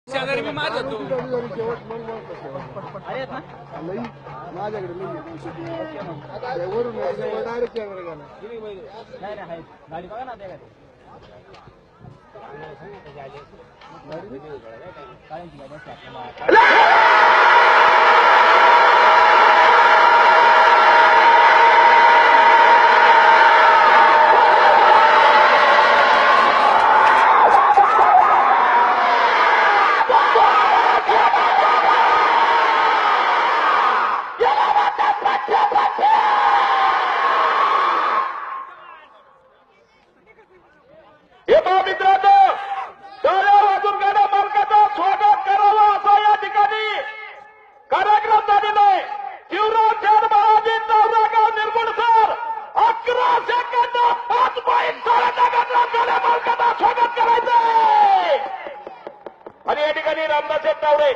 शेजारी मी माझ होतो माझ्याकडे वरून डायरेक्ट कॅमेरा नाही गाडी बघा ना त्या मित्रांनो टाळ्या वाजून गाड्या मालकाचं स्वागत करावं असं या ठिकाणी कार्यक्रम झालेला आहे. शिवराज शहर महाराजी नवरागाव निर्गुण सर 11 सेकंद 5 पॉईंट गाड्या मालकाचं स्वागत करायचंय आणि या ठिकाणी रामदास तावडे